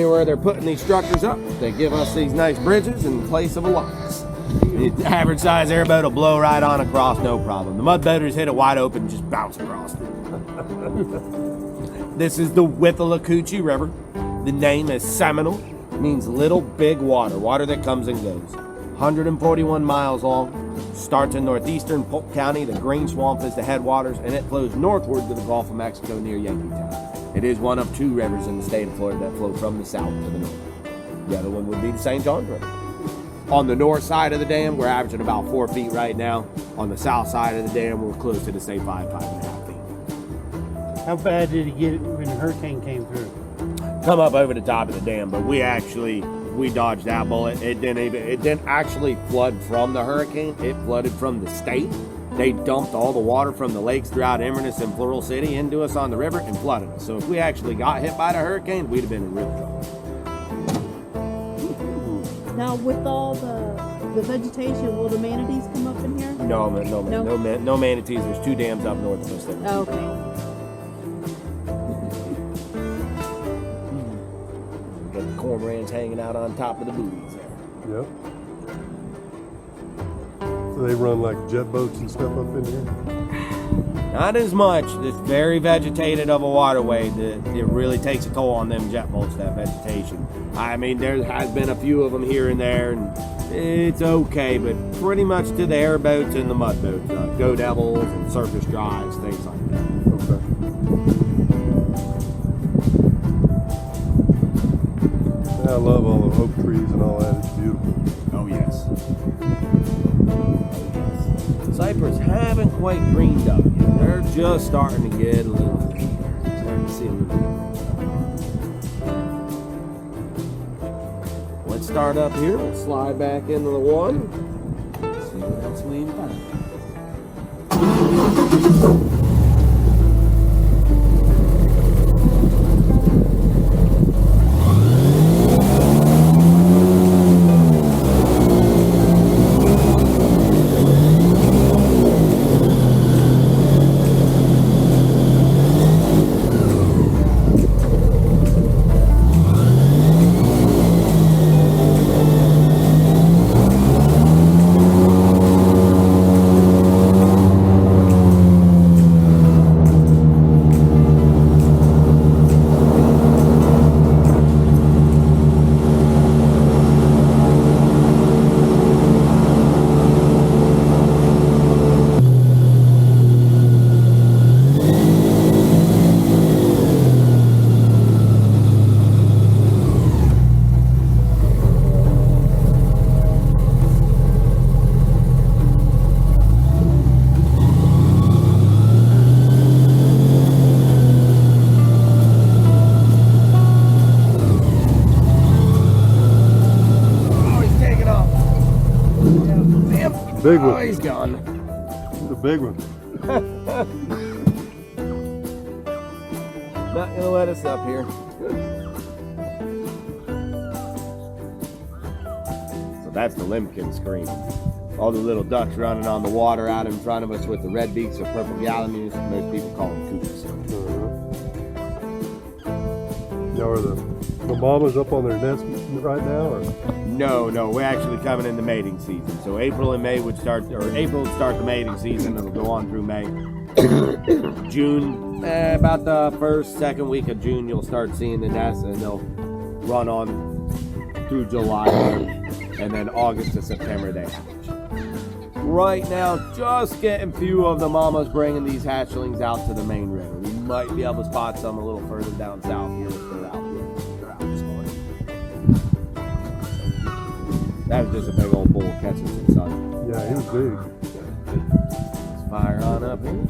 Where they're putting these structures up, they give us these nice bridges in place of a locks. The average size airboat will blow right on across, no problem. The mud boaters hit it wide open and just bounce across. This is the Withlacoochee River. The name is Seminole, means little big water, water that comes and goes. 141 miles long, starts in northeastern Polk County. The Green Swamp is the headwaters, and it flows northward to the Gulf of Mexico near Yankeetown. It is one of 2 rivers in the state of Florida that flow from the south to the north. The other one would be the St. Johns River. On the north side of the dam, we're averaging about 4 feet right now. On the south side of the dam, we're close to the state 5.5 feet. How bad did it get when the hurricane came through? Come up over the top of the dam, but we dodged that bullet. It didn't actually flood from the hurricane. It flooded from the state. They dumped all the water from the lakes throughout Inverness and Floral City into us on the river and flooded us. So if we actually got hit by the hurricane, we'd have been in real trouble. Now, with all the vegetation, will the manatees come up in here? No manatees. There's 2 dams up north of us. Oh, okay. Got the cormorants hanging out on top of the buoys there. Yep. So they run like jet boats and stuff up in here? Not as much. It's very vegetated of a waterway. It really takes a toll on them jet boats, that vegetation. I mean, there has been a few of them here and there, and it's okay, but pretty much to the airboats and the mud boats, Go Devils and surface drives, things like that. Okay. I love all the oak trees and all that. It's beautiful. Oh, yes. Cypress haven't quite greened up yet. They're just starting to get a little, starting to see a little. Let's start up here. We'll slide back into the water. See what else we can find. Big one. Oh, he's gone. The big one. Not gonna let us up here. So that's the limpkin scream. All the little ducks running on the water out in front of us with the red beaks or purple gallinamus. Most people call them coops. Now, are the mamas up on their nest right now, or? No, we're actually coming into mating season. So April and May would start, or April would start the mating season. It'll go on through May. June, about the first, second week of June, you'll start seeing the nests, and they'll run on through July, and then August to September they hatch. Right now, just getting few of the mamas bringing these hatchlings out to the main river. We might be able to spot some a little further down south here if they're out here. That was just a big old bull catching some sun. Yeah, he was big. Let's fire on up here.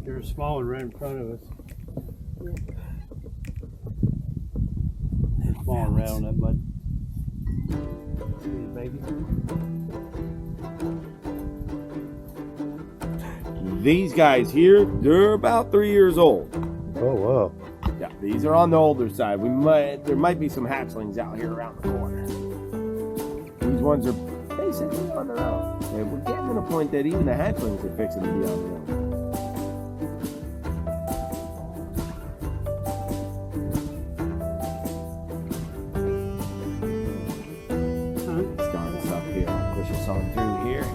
There's a small one right in front of us. Small and round, that bud. See the baby? These guys here, they're about 3 years old. Oh, wow. Yeah, these are on the older side. There might be some hatchlings out here around the corner. These ones are basically on their own. And we're getting to the point that even the hatchlings are fixing to be on their own. Start us up here. Push us on through here.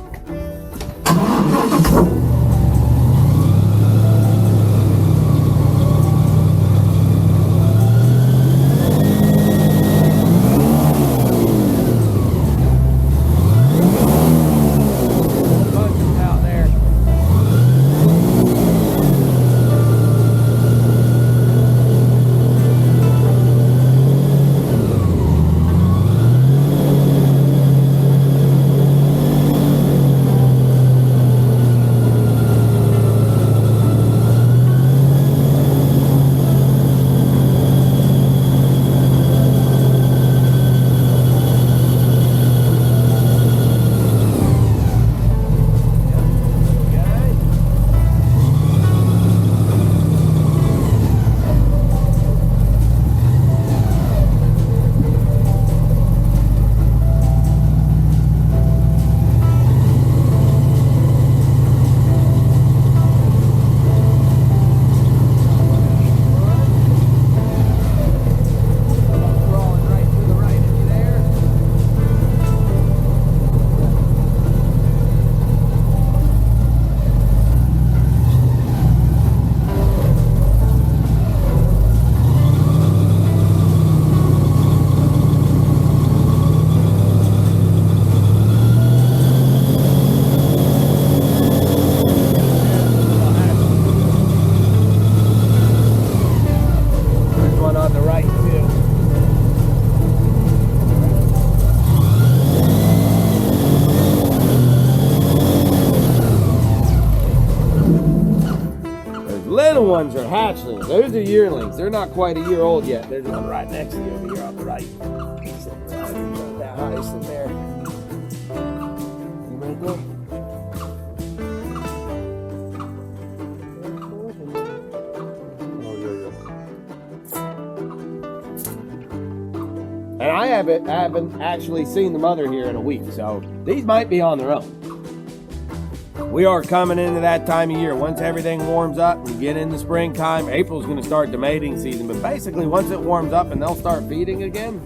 Little ones are hatchlings. Those are yearlings. They're not quite a year old yet. There's one right next to you over here on the right. Sitting that high, sitting there. You right there? And I haven't actually seen the mother here in a week, so these might be on their own. We are coming into that time of year. Once everything warms up, we get into springtime. April's going to start the mating season, but basically once it warms up and they'll start feeding again,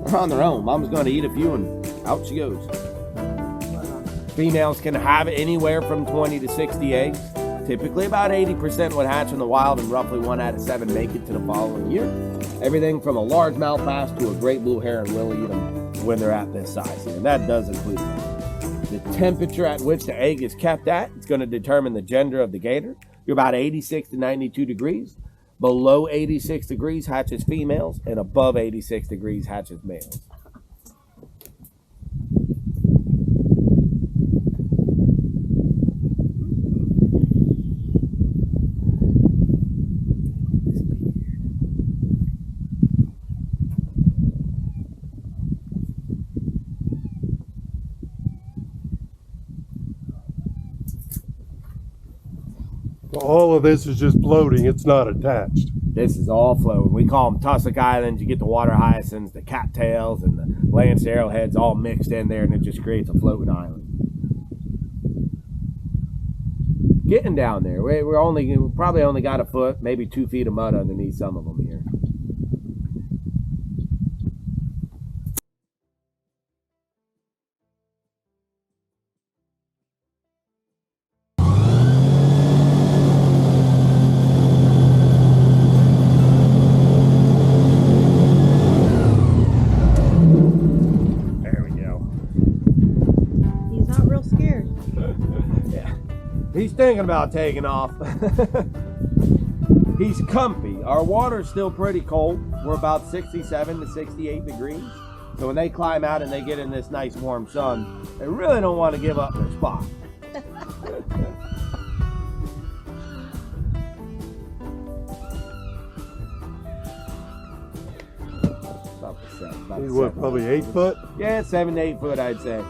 they're on their own. Mom's going to eat a few and out she goes. Females can have anywhere from 20 to 60 eggs. Typically about 80% would hatch in the wild and roughly 1 out of 7 make it to the following year. Everything from a largemouth bass to a great blue heron will eat them when they're at this size here, and that does include them. The temperature at which the egg is kept at, it's going to determine the gender of the gator. You're about 86 to 92 degrees. Below 86 degrees hatches females, and above 86 degrees hatches males. All of this is just floating. It's not attached. This is all floating. We call them tussock islands. You get the water hyacinths, the cattails, and the lance arrowheads all mixed in there, and it just creates a floating island. Getting down there. We probably only got a foot, maybe 2 feet of mud underneath some of them here. He's thinking about taking off. He's comfy. Our water's still pretty cold. We're about 67 to 68 degrees. So when they climb out and they get in this nice warm sun, they really don't want to give up their spot. He's what, probably 8 foot? Yeah, 7 to 8 foot, I'd say.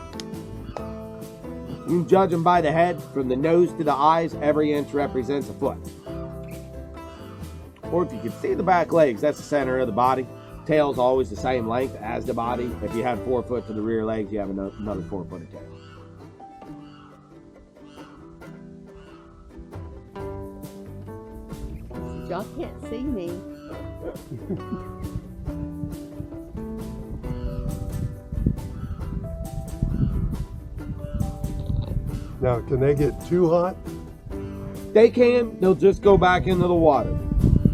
You can judge them by the head. From the nose to the eyes, every inch represents a foot. Or if you can see the back legs, that's the center of the body. Tail's always the same length as the body. If you had 4 foot to the rear legs, you have another 4 foot of tail. Y'all can't see me. Now, can they get too hot? They can. They'll just go back into the water.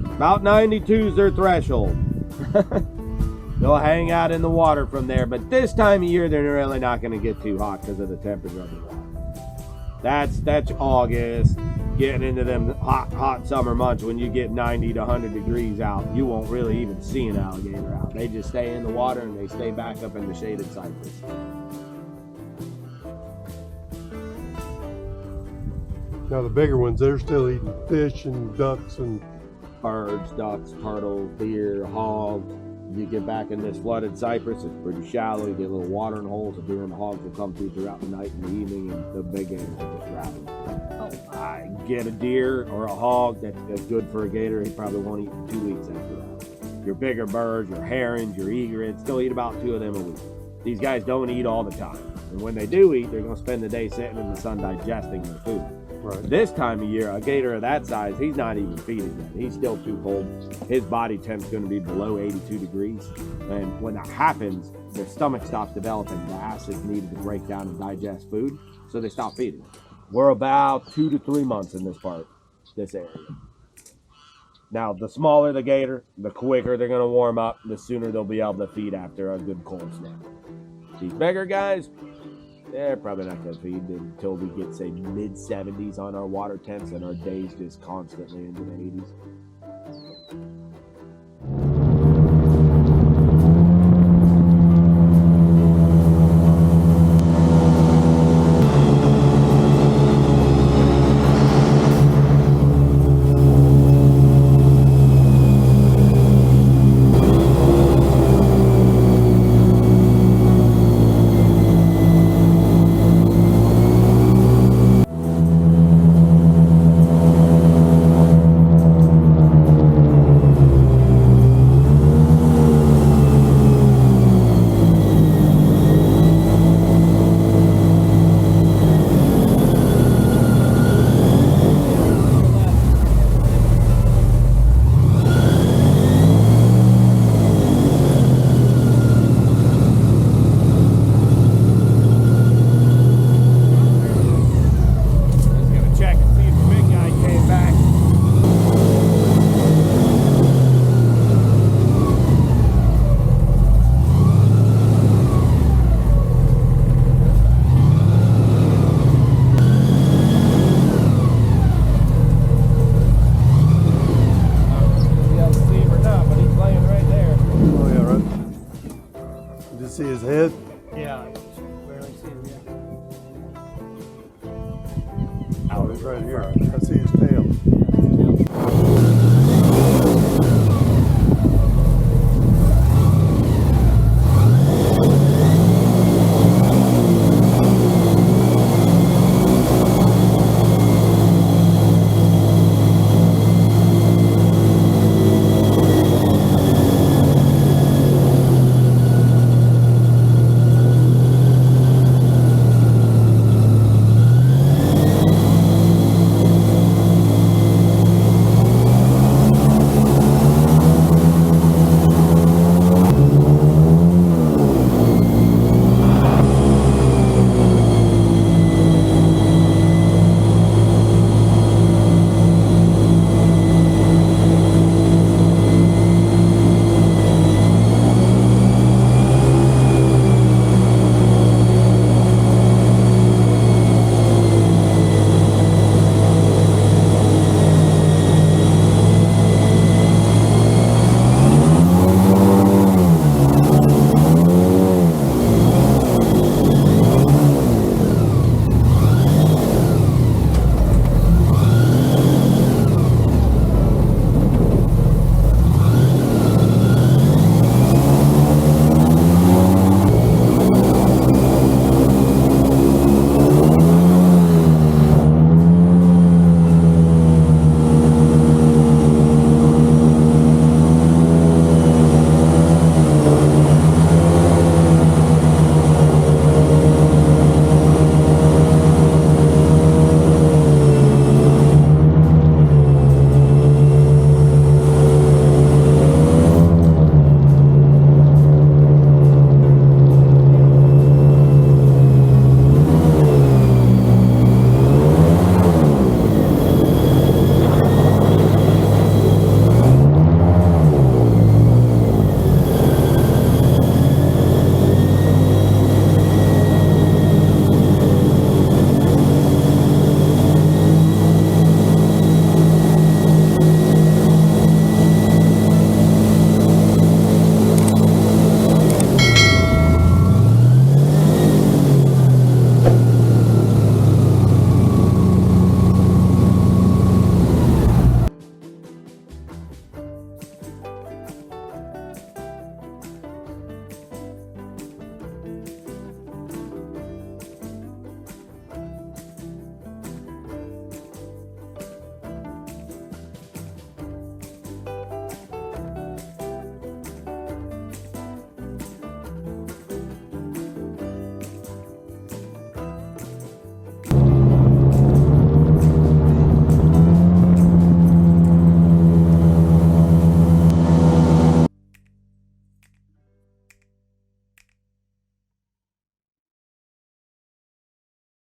About 92 is their threshold. They'll hang out in the water from there, but this time of year, they're really not going to get too hot because of the temperature of the water. That's August, getting into them hot summer months when you get 90 to 100 degrees out. You won't really even see an alligator out. They just stay in the water and they stay back up in the shaded cypress. Now the bigger ones, they're still eating fish and ducks and Birds, ducks, turtles, deer, hogs. You get back in this flooded cypress, it's pretty shallow. You get little watering holes. The deer and the hogs will come through throughout the night and the evening, and the big gators will just grab them. Oh. Get a deer or a hog that's good for a gator. He probably won't eat for 2 weeks after that. Your bigger birds, your herons, your egrets, they'll eat about 2 of them a week. These guys don't eat all the time. And when they do eat, they're going to spend the day sitting in the sun digesting their food. right. This time of year, a gator of that size, he's not even feeding yet. He's still too cold. His body temp's going to be below 82 degrees. And when that happens, their stomach stops developing the acids needed to break down and digest food. So they stop feeding. We're about 2 to 3 months in this area. Now, the smaller the gator, the quicker they're going to warm up, the sooner they'll be able to feed after a good cold snap. These bigger guys, they're probably not going to feed until we get, say, mid-70s on our water temps and our days just constantly into the 80s. right here. I see his tail.